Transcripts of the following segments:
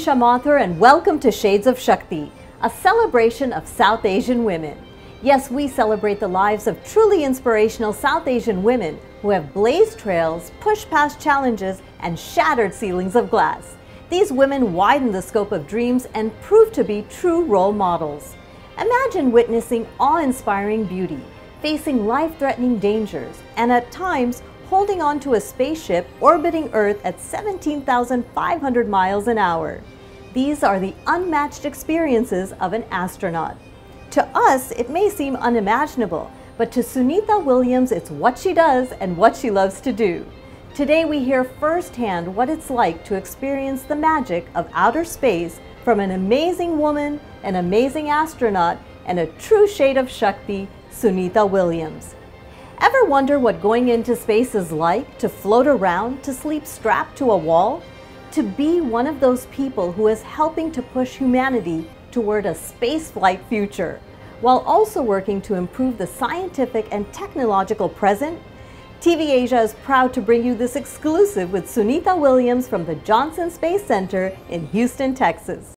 Usha Mathur and welcome to Shades of Shakti, a celebration of South Asian women. Yes, we celebrate the lives of truly inspirational South Asian women who have blazed trails, pushed past challenges, and shattered ceilings of glass. These women widen the scope of dreams and prove to be true role models. Imagine witnessing awe-inspiring beauty, facing life-threatening dangers, and at times holding on to a spaceship orbiting Earth at 17,500 miles an hour. These are the unmatched experiences of an astronaut. To us, it may seem unimaginable, but to Suni Williams, it's what she does and what she loves to do. Today we hear firsthand what it's like to experience the magic of outer space from an amazing woman, an amazing astronaut, and a true shade of Shakti, Suni Williams. Ever wonder what going into space is like? To float around, to sleep strapped to a wall? To be one of those people who is helping to push humanity toward a spaceflight future, while also working to improve the scientific and technological present? TV Asia is proud to bring you this exclusive with Suni Williams from the Johnson Space Center in Houston, Texas.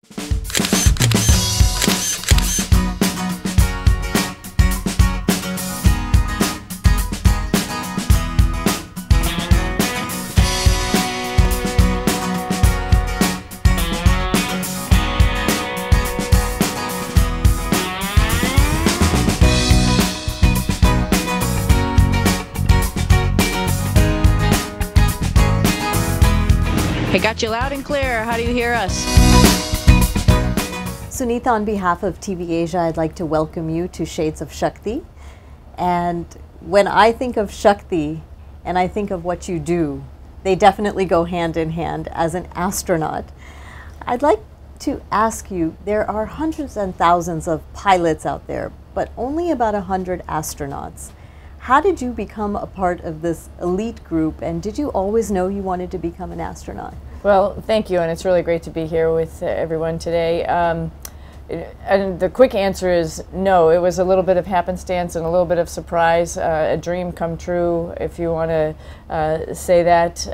I got you loud and clear. How do you hear us? Sunita, on behalf of TV Asia, I'd like to welcome you to Shades of Shakti. And when I think of Shakti and I think of what you do, they definitely go hand in hand as an astronaut. I'd like to ask you, there are hundreds and thousands of pilots out there, but only about 100 astronauts. How did you become a part of this elite group, and did you always know you wanted to become an astronaut? Well, thank you, and it's really great to be here with everyone today. And the quick answer is no. It was a little bit of happenstance and a little bit of surprise, a dream come true, if you want to say that.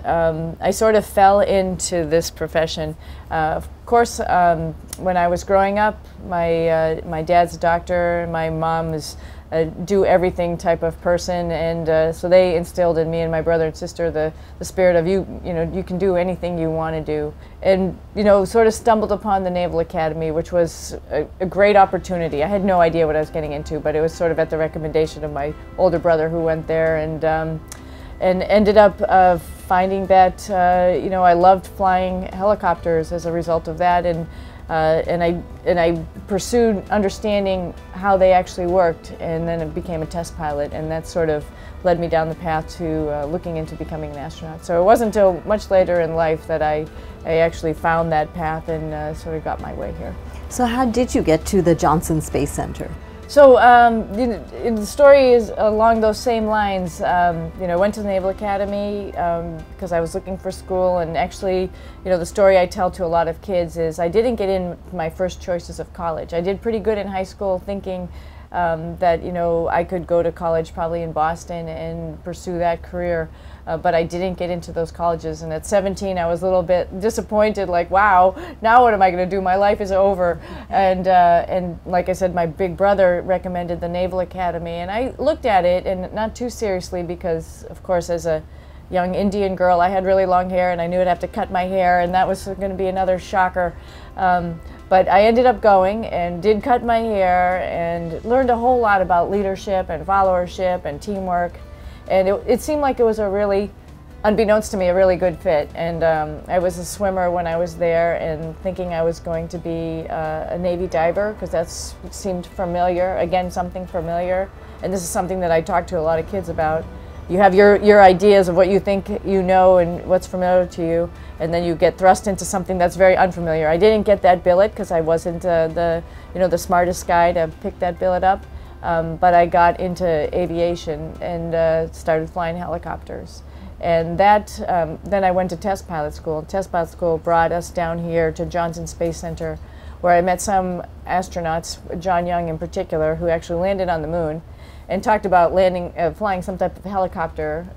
I sort of fell into this profession. Of course, when I was growing up, my dad's a doctor, my mom is do everything type of person, and so they instilled in me and my brother and sister the spirit of you can do anything you want to do, and sort of stumbled upon the Naval Academy, which was a great opportunity. I had no idea what I was getting into, but it was sort of at the recommendation of my older brother who went there, and ended up finding that I loved flying helicopters as a result of that, and I pursued understanding how they actually worked, and then it became a test pilot, and that sort of led me down the path to looking into becoming an astronaut. So it wasn't until much later in life that I actually found that path and sort of got my way here. So how did you get to the Johnson Space Center? So the story is along those same lines. I went to the Naval Academy because I was looking for school, and actually, the story I tell to a lot of kids is I didn't get in my first choices of college. I did pretty good in high school, thinking that I could go to college probably in Boston and pursue that career. But I didn't get into those colleges, and at 17 I was a little bit disappointed, like, wow, now what am I going to do? My life is over. And like I said, my big brother recommended the Naval Academy, and I looked at it, and not too seriously, because of course as a young Indian girl I had really long hair, and I knew I'd have to cut my hair, and that was going to be another shocker. But I ended up going and did cut my hair and learned a whole lot about leadership and followership and teamwork. And it seemed like it was a really, unbeknownst to me, a really good fit. And I was a swimmer when I was there, and thinking I was going to be a Navy diver, because that seemed familiar, again, something familiar. And this is something that I talk to a lot of kids about. You have your ideas of what you think you know and what's familiar to you, and then you get thrust into something that's very unfamiliar. I didn't get that billet because I wasn't the smartest guy to pick that billet up. But I got into aviation and started flying helicopters. And that, then I went to test pilot school. Test pilot school brought us down here to Johnson Space Center, where I met some astronauts, John Young in particular, who actually landed on the moon. and talked about flying some type of helicopter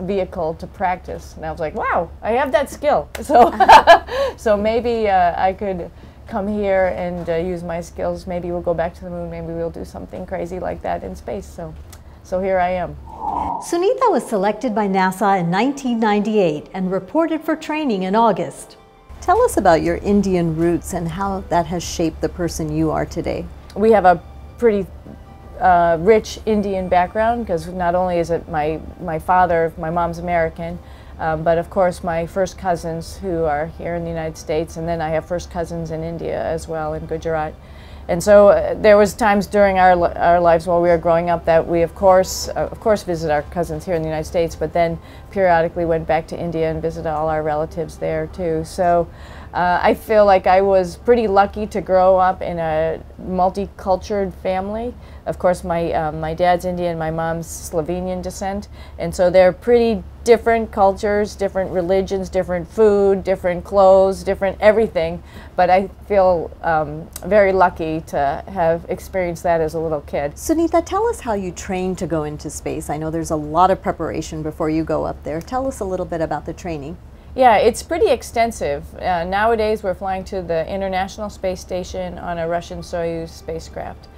vehicle to practice. And I was like, wow, I have that skill. So, so maybe I could come here and use my skills. Maybe we'll go back to the moon. Maybe we'll do something crazy like that in space. So here I am. Sunita was selected by NASA in 1998 and reported for training in August. Tell us about your Indian roots and how that has shaped the person you are today. We have a pretty rich Indian background, because not only is it my father, my mom's American, but of course my first cousins who are here in the United States, and then I have first cousins in India as well, in Gujarat. And so there was times during our lives while we were growing up that we of course visit our cousins here in the United States, but then periodically went back to India and visited all our relatives there too. So I feel like I was pretty lucky to grow up in a multicultural family. Of course, my dad's Indian, my mom's Slovenian descent, and so they're pretty different cultures, different religions, different food, different clothes, different everything. But I feel very lucky to have experienced that as a little kid. Sunita, tell us how you train to go into space. I know there's a lot of preparation before you go up there. Tell us a little bit about the training. Yeah, it's pretty extensive. Nowadays we're flying to the International Space Station on a Russian Soyuz spacecraft.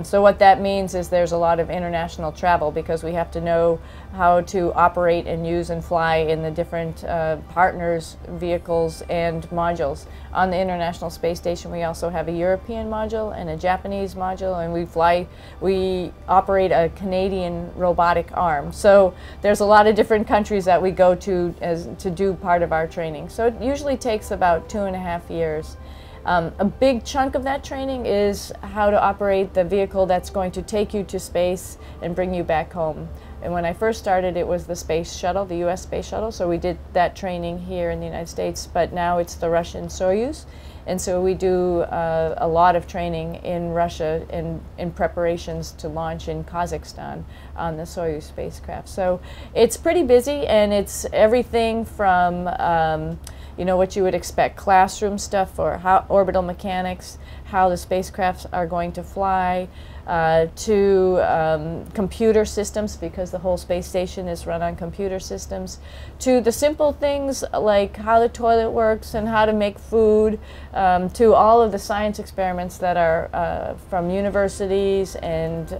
So what that means is there's a lot of international travel, because we have to know how to operate and use and fly in the different partners, vehicles, and modules. On the International Space Station we also have a European module and a Japanese module, and we operate a Canadian robotic arm. So there's a lot of different countries that we go to to do part of our training. So it usually takes about 2.5 years. A big chunk of that training is how to operate the vehicle that's going to take you to space and bring you back home. And when I first started, it was the space shuttle, the US space shuttle, so we did that training here in the United States, but now it's the Russian Soyuz. And so we do a lot of training in Russia in preparations to launch in Kazakhstan on the Soyuz spacecraft. So it's pretty busy, and it's everything from you know, what you would expect, classroom stuff for how orbital mechanics, how the spacecrafts are going to fly, to computer systems, because the whole space station is run on computer systems, to the simple things like how the toilet works and how to make food, to all of the science experiments that are from universities and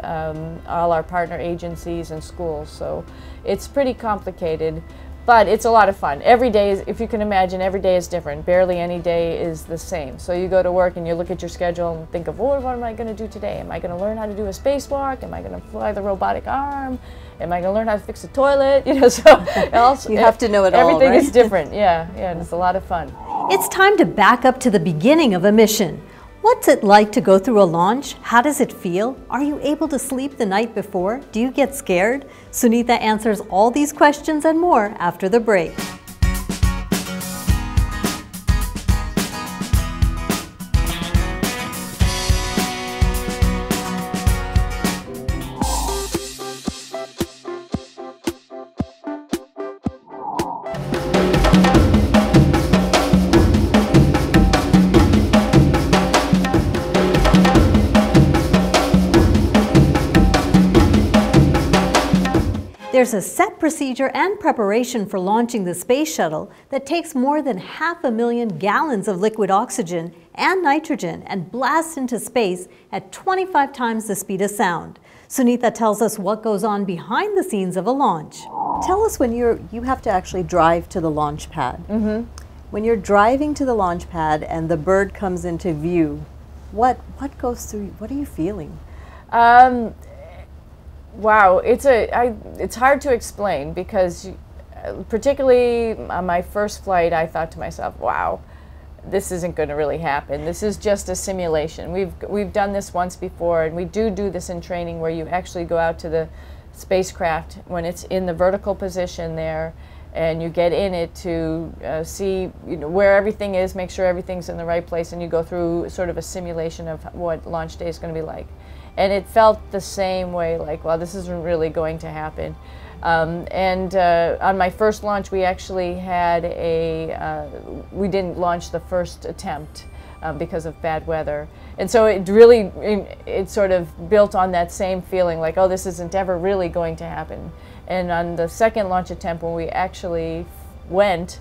all our partner agencies and schools. So it's pretty complicated. But it's a lot of fun. Every day is, if you can imagine, every day is different. Barely any day is the same. So you go to work and you look at your schedule and think of, oh, what am I going to do today? Am I going to learn how to do a spacewalk? Am I going to fly the robotic arm? Am I going to learn how to fix a toilet? You know, so also, you have to know it all, everything right? is different. Yeah, and it's a lot of fun. It's time to back up to the beginning of a mission. What's it like to go through a launch? How does it feel? Are you able to sleep the night before? Do you get scared? Sunita answers all these questions and more after the break. There's a set procedure and preparation for launching the space shuttle that takes more than 500,000 gallons of liquid oxygen and nitrogen and blasts into space at 25 times the speed of sound. Sunita tells us what goes on behind the scenes of a launch. Tell us when you have to actually drive to the launch pad. Mm-hmm. When you're driving to the launch pad and the bird comes into view, what goes through, what are you feeling? Wow, it's hard to explain, because particularly on my first flight, I thought to myself, wow, this isn't going to really happen. This is just a simulation. We've done this once before, and we do this in training, where you actually go out to the spacecraft when it's in the vertical position there, and you get in it to see, you know, where everything is, make sure everything's in the right place, and you go through sort of a simulation of what launch day is going to be like. And it felt the same way, like, well, this isn't really going to happen. On my first launch, we actually had we didn't launch the first attempt because of bad weather. And so it really, it sort of built on that same feeling like, oh, this isn't ever really going to happen. And on the second launch attempt, when we actually went,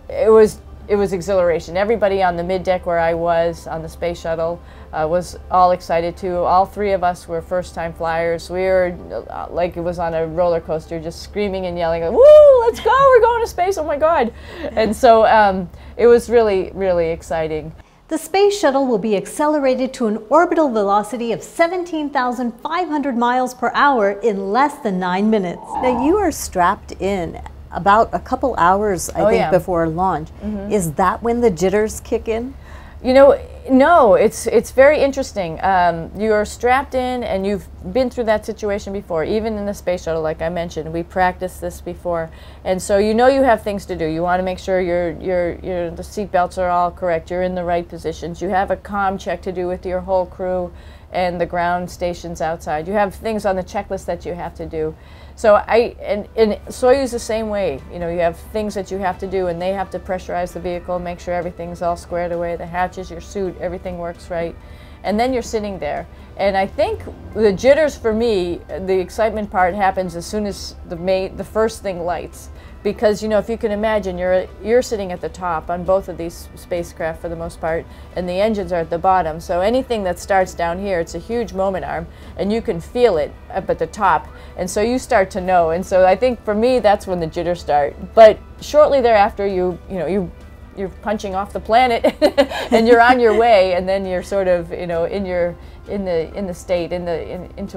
it was exhilaration. Everybody on the mid-deck where I was on the space shuttle was all excited too. All three of us were first-time flyers. We were like it was on a roller coaster, just screaming and yelling, "Woo! Let's go! We're going to space! Oh my God!" And so it was really, really exciting. The space shuttle will be accelerated to an orbital velocity of 17,500 miles per hour in less than 9 minutes. Now you are strapped in about a couple hours, I think, before launch. Is that when the jitters kick in? You know, no, it's very interesting. You're strapped in and you've been through that situation before, even in the space shuttle, like I mentioned. We practiced this before. And so you know you have things to do. You want to make sure the seat belts are all correct, you're in the right positions. You have a comm check to do with your whole crew and the ground stations outside. You have things on the checklist that you have to do. So and Soyuz the same way. You know, you have things that you have to do, and they have to pressurize the vehicle, make sure everything's all squared away, the hatches, your suit, everything works right. And then you're sitting there. And I think the jitters for me, the excitement part happens as soon as the first thing lights. Because, you know, if you can imagine, you're sitting at the top on both of these spacecraft for the most part, and the engines are at the bottom. So anything that starts down here, it's a huge moment arm, and you can feel it up at the top. And so you start to know. And so I think for me, that's when the jitters start. But shortly thereafter, you're punching off the planet, and you're on your way, and then you're sort of, you know, into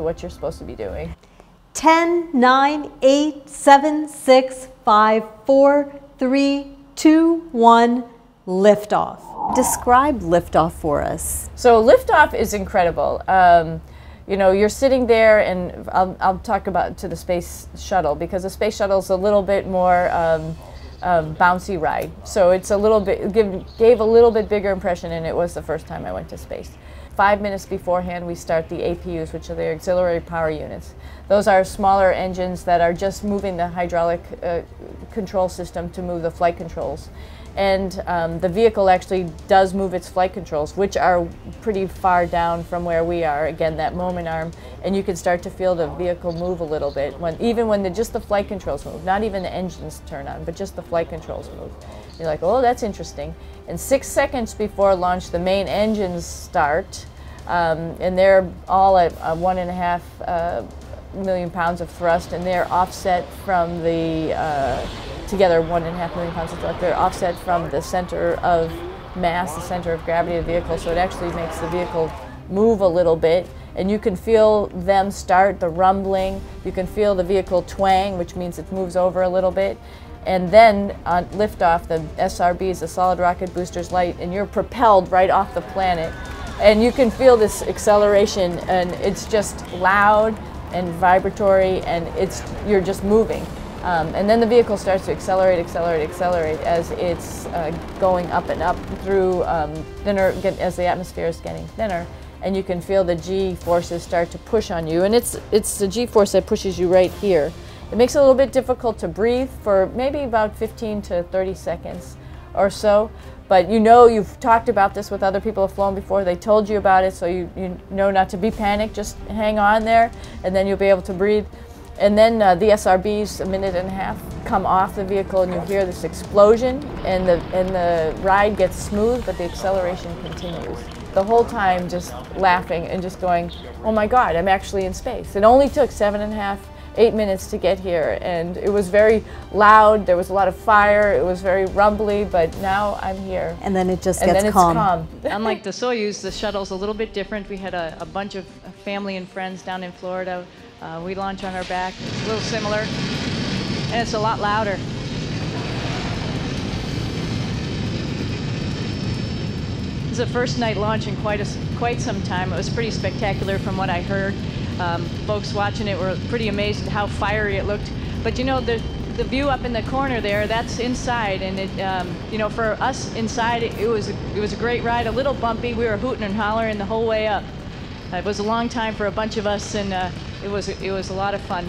what you're supposed to be doing. 10, 9, 8, 7, 6, 5, 4, 3, 2, 1, liftoff. Describe liftoff for us. So liftoff is incredible. You know, you're sitting there, and I'll talk about to the space shuttle, because the space shuttle is a little bit more bouncy ride. So it's a little bit, gave a little bit bigger impression, and it was the first time I went to space. 5 minutes beforehand, we start the APUs, which are the auxiliary power units. Those are smaller engines that are just moving the hydraulic control system to move the flight controls. And the vehicle actually does move its flight controls, which are pretty far down from where we are, again, that moment arm, and you can start to feel the vehicle move a little bit, even when just the flight controls move, not even the engines turn on, but just the flight controls move. You're like, oh, that's interesting. And 6 seconds before launch, the main engines start, and they're all at 1.5 million pounds of thrust, and they're offset from the together 1.5 million pounds of thrust. They're offset from the center of mass, the center of gravity of the vehicle, so it actually makes the vehicle move a little bit, and you can feel them start, the rumbling. You can feel the vehicle twang, which means it moves over a little bit. And then on liftoff, the SRBs, the solid rocket boosters, light, and you're propelled right off the planet. And you can feel this acceleration, and it's just loud and vibratory, and you're just moving. And then the vehicle starts to accelerate as it's going up and up through thinner, as the atmosphere is getting thinner, and you can feel the G forces start to push on you, and it's the G force that pushes you right here. It makes it a little bit difficult to breathe for maybe about 15 to 30 seconds or so, but you know, you've talked about this with other people who have flown before, they told you about it, so you know not to be panicked, just hang on there, and then you'll be able to breathe. And then the SRBs, 1.5 minutes, come off the vehicle, and you hear this explosion, and the ride gets smooth, but the acceleration continues. The whole time just laughing and just going, oh my God, I'm actually in space. It only took 8 minutes to get here, and it was very loud, there was a lot of fire, it was very rumbly, but now I'm here. And then it just gets calm. Unlike the Soyuz, the shuttle's a little bit different. We had a bunch of family and friends down in Florida. We launch on our back. It's a little similar, and it's a lot louder. This is the first night launch in quite some time. It was pretty spectacular from what I heard. Folks watching it were pretty amazed at how fiery it looked. But you know, the view up in the corner there, that's inside, and it, you know, for us inside, it was a great ride. A little bumpy. We were hooting and hollering the whole way up. It was a long time for a bunch of us, and it was a lot of fun.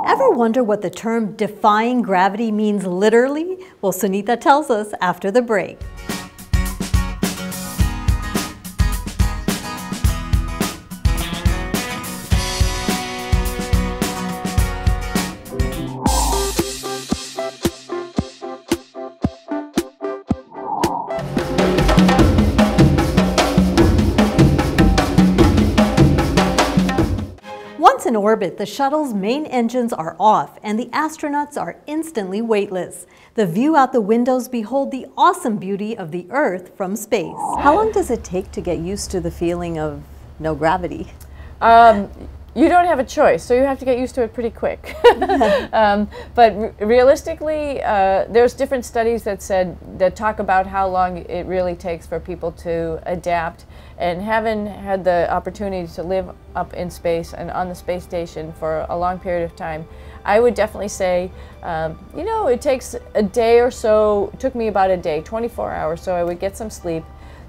Ever wonder what the term defying gravity means literally? Well, Sunita tells us after the break. Once in orbit, the shuttle's main engines are off and the astronauts are instantly weightless. The view out the windows behold the awesome beauty of the Earth from space. How long does it take to get used to the feeling of no gravity? You don't have a choice, so you have to get used to it pretty quick. But realistically, there's different studies that talk about how long it really takes for people to adapt. And having had the opportunity to live up in space and on the space station for a long period of time, I would definitely say, you know, it takes a day or so. It took me about a day, 24 hours, so I would get some sleep,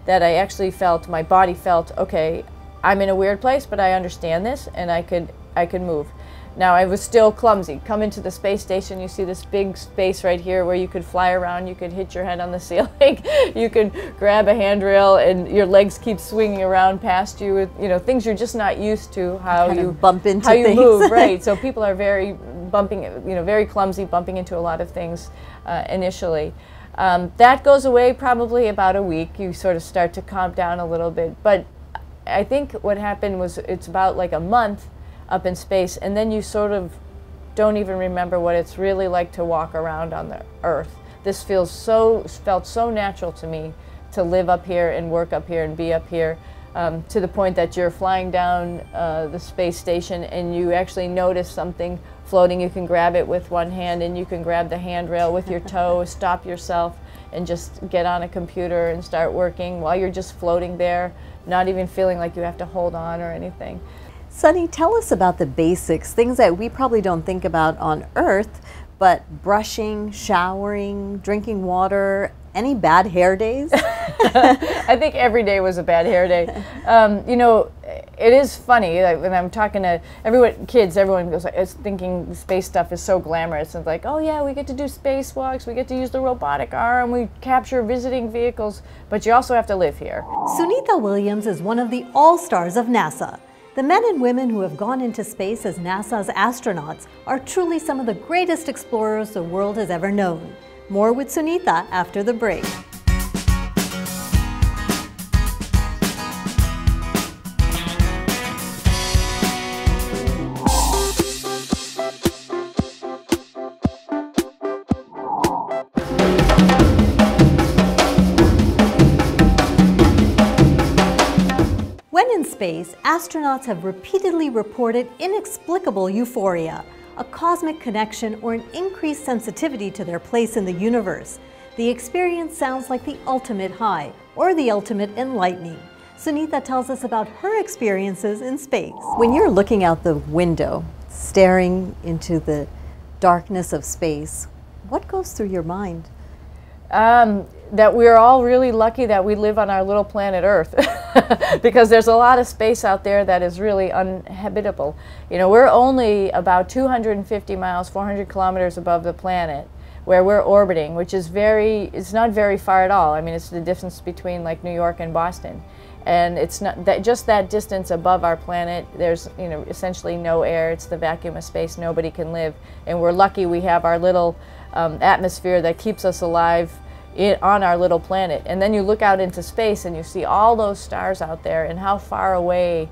that I actually felt, my body felt, okay, I'm in a weird place, but I understand this, and I could move. Now, I was still clumsy. Come into the space station, you see this big space right here where you could fly around, you could hit your head on the ceiling, you could grab a handrail, and your legs keep swinging around past you with, you know, things you're just not used to, how you bump into how you things. move, right? So people are very very clumsy, bumping into a lot of things initially. That goes away probably about a week. You sort of start to calm down a little bit, but I think what happened was it's about like a month up in space, and then you sort of don't even remember what it's really like to walk around on the Earth. This felt so natural to me to live up here and work up here and be up here, to the point that you're flying down the space station and you actually notice something floating. You can grab it with one hand and you can grab the handrail with your toe, stop yourself, and just get on a computer and start working while you're just floating there, not even feeling like you have to hold on or anything. Suni, tell us about the basics, things that we probably don't think about on Earth, but brushing, showering, drinking water, any bad hair days? I think every day was a bad hair day. You know, it is funny, like, when I'm talking to everyone goes, is thinking space stuff is so glamorous. It's like, oh yeah, we get to do spacewalks, we get to use the robotic arm, we capture visiting vehicles, but you also have to live here. Suni Williams is one of the all-stars of NASA. The men and women who have gone into space as NASA's astronauts are truly some of the greatest explorers the world has ever known. More with Sunita after the break. When in space, astronauts have repeatedly reported inexplicable euphoria, a cosmic connection, or an increased sensitivity to their place in the universe. The experience sounds like the ultimate high, or the ultimate enlightening. Sunita tells us about her experiences in space. When you're looking out the window, staring into the darkness of space, what goes through your mind? That we're all really lucky that we live on our little planet Earth, because there's a lot of space out there that is really uninhabitable. You know, we're only about 250 miles, 400 kilometers above the planet where we're orbiting, which is it's not very far at all. I mean, it's the distance between like New York and Boston. And it's not that, just that distance above our planet, there's, you know, essentially no air. It's the vacuum of space. Nobody can live. And we're lucky we have our little atmosphere that keeps us alive on our little planet. And then you look out into space and you see all those stars out there and how far away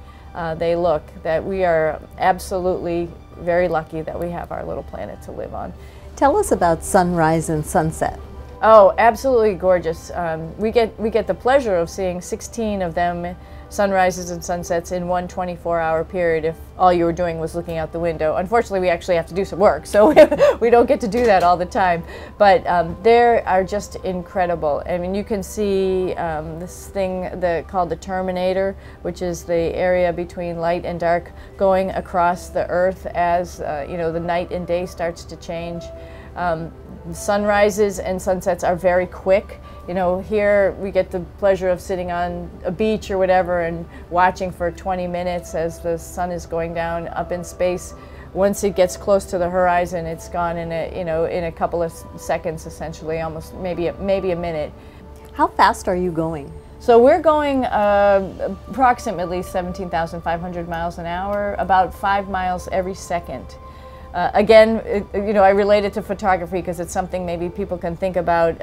they look, that we are absolutely very lucky that we have our little planet to live on. Tell us about sunrise and sunset. Oh, absolutely gorgeous. We get the pleasure of seeing 16 of them, sunrises and sunsets, in one 24-hour period if all you were doing was looking out the window. Unfortunately, we actually have to do some work, so we don't get to do that all the time. But they are just incredible. I mean, you can see this thing called the Terminator, which is the area between light and dark going across the Earth as you know, the night and day starts to change. Sunrises and sunsets are very quick. You know, here we get the pleasure of sitting on a beach or whatever and watching for 20 minutes as the sun is going down. Up in space, once it gets close to the horizon, it's gone in a couple of seconds, essentially, almost maybe a minute. How fast are you going? So we're going approximately 17,500 miles an hour, about 5 miles every second. Again, I relate it to photography because it's something maybe people can think about.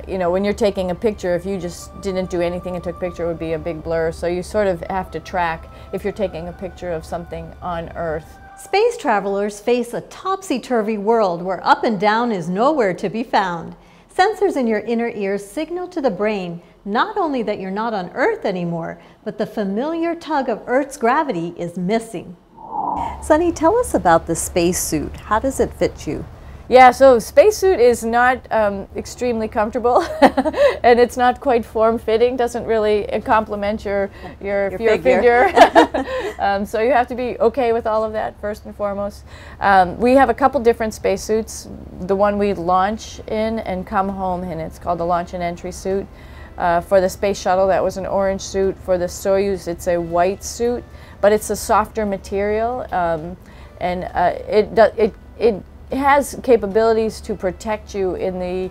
When you're taking a picture, if you just didn't do anything and took a picture, it would be a big blur. So you sort of have to track if you're taking a picture of something on Earth. Space travelers face a topsy-turvy world where up and down is nowhere to be found. Sensors in your inner ears signal to the brain not only that you're not on Earth anymore, but the familiar tug of Earth's gravity is missing. Suni, tell us about the spacesuit. How does it fit you? Yeah, so spacesuit is not extremely comfortable, and it's not quite form-fitting. Doesn't really complement your figure. So you have to be okay with all of that first and foremost. We have a couple different spacesuits. The one we launch in and come home in. It's called the launch and entry suit. For the space shuttle, that was an orange suit. For the Soyuz, it's a white suit, but it's a softer material, and it has capabilities to protect you in the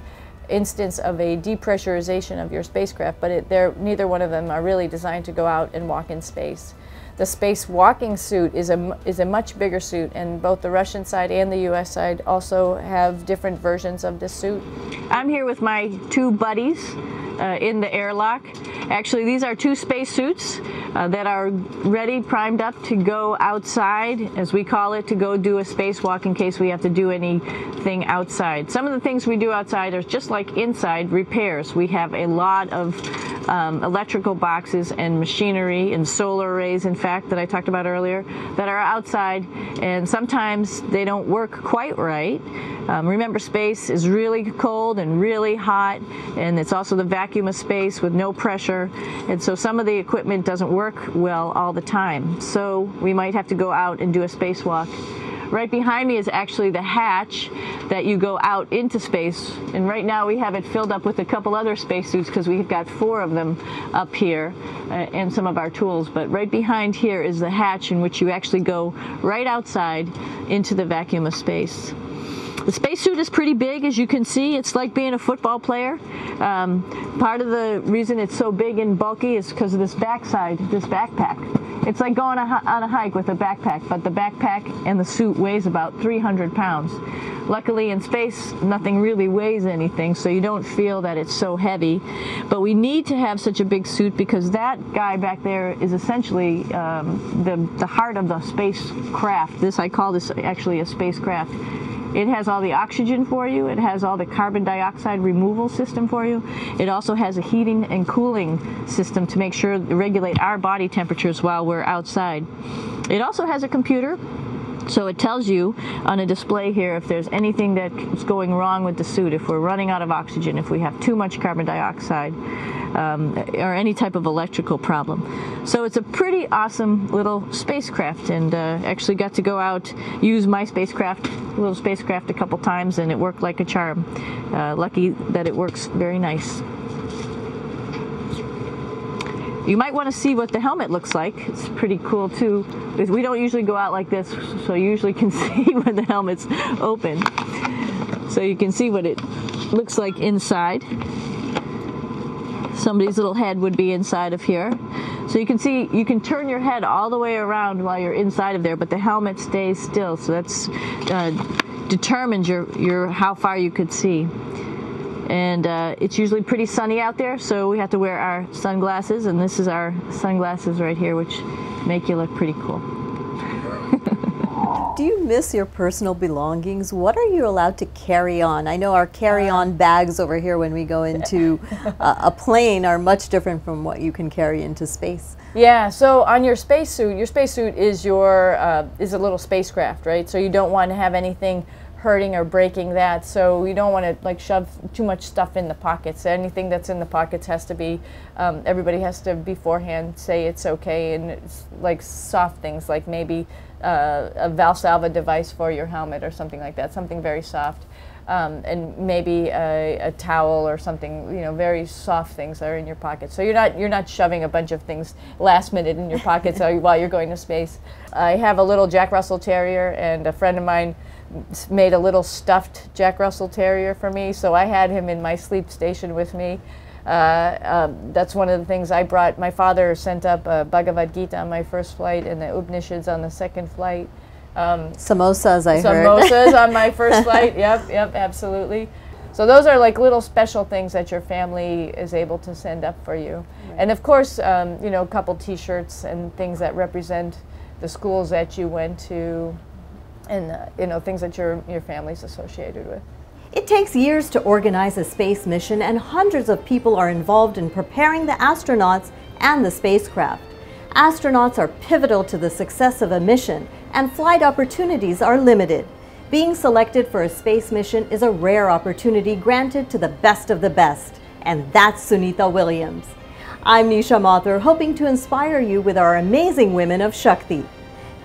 instance of a depressurization of your spacecraft, but neither one of them are really designed to go out and walk in space. The space walking suit is a much bigger suit, and both the Russian side and the US side also have different versions of this suit. I'm here with my two buddies in the airlock. Actually, these are two spacesuits that are ready, primed up to go outside, as we call it, to go do a spacewalk in case we have to do anything outside. Some of the things we do outside are just like inside, repairs. We have a lot of electrical boxes and machinery and solar arrays, in fact, that I talked about earlier, that are outside, and sometimes they don't work quite right. Remember, space is really cold and really hot, and it's also the vacuum of space with no pressure, and so some of the equipment doesn't work well all the time. So we might have to go out and do a spacewalk. Right behind me is actually the hatch that you go out into space, and right now we have it filled up with a couple other spacesuits because we've got 4 of them up here and some of our tools. But right behind here is the hatch in which you actually go right outside into the vacuum of space. The spacesuit is pretty big, as you can see. It's like being a football player. Part of the reason it's so big and bulky is because of this backside, this backpack. It's like going on a hike with a backpack, but the backpack and the suit weighs about 300 pounds. Luckily, in space, nothing really weighs anything, so you don't feel that it's so heavy. But we need to have such a big suit because that guy back there is essentially the heart of the spacecraft. I call this actually a spacecraft. It has all the oxygen for you. It has all the carbon dioxide removal system for you. It also has a heating and cooling system to make sure to regulate our body temperatures while we're outside. It also has a computer, so it tells you on a display here if there's anything that's going wrong with the suit, if we're running out of oxygen, if we have too much carbon dioxide, or any type of electrical problem. So it's a pretty awesome little spacecraft, and actually got to go out, use my little spacecraft a couple times, and it worked like a charm. Lucky that it works very nice. You might want to see what the helmet looks like. It's pretty cool too. We don't usually go out like this, so you usually can see when the helmet's open. So you can see what it looks like inside. Somebody's little head would be inside of here. So you can see, you can turn your head all the way around while you're inside of there, but the helmet stays still. So that's determines how far you could see. And it's usually pretty sunny out there, so we have to wear our sunglasses, and this is our sunglasses right here, which make you look pretty cool. Do you miss your personal belongings? What are you allowed to carry on? I know our carry-on bags over here when we go into a plane are much different from what you can carry into space. Yeah, so on your spacesuit is is a little spacecraft, right? So you don't want to have anything hurting or breaking that, so you don't want to like shove too much stuff in the pockets. Anything that's in the pockets has to be, everybody has to beforehand say it's okay, and it's like soft things like maybe a Valsalva device for your helmet or something like that, something very soft. and maybe a towel or something, you know, very soft things that are in your pocket. So you're not shoving a bunch of things last minute in your pockets while you're going to space. I have a little Jack Russell Terrier, and a friend of mine made a little stuffed Jack Russell Terrier for me, so I had him in my sleep station with me. That's one of the things I brought. My father sent up a Bhagavad Gita on my first flight and the Upanishads on the second flight. Samosas, I heard. Samosas on my first flight, yep, absolutely. So those are like little special things that your family is able to send up for you. Right. And of course, you know, a couple t-shirts and things that represent the schools that you went to, and you know, things that your family's associated with. It takes years to organize a space mission, and hundreds of people are involved in preparing the astronauts and the spacecraft. Astronauts are pivotal to the success of a mission, and flight opportunities are limited. Being selected for a space mission is a rare opportunity granted to the best of the best, and that's Sunita Williams. I'm Nisha Mathur, hoping to inspire you with our amazing women of Shakti.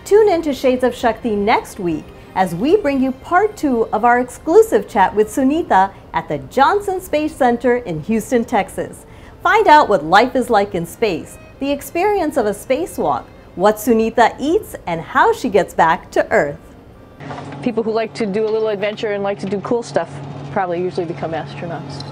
Tune in to Shades of Shakti next week as we bring you part 2 of our exclusive chat with Sunita at the Johnson Space Center in Houston, Texas. Find out what life is like in space, the experience of a spacewalk, what Sunita eats, and how she gets back to Earth. People who like to do a little adventure and like to do cool stuff probably usually become astronauts.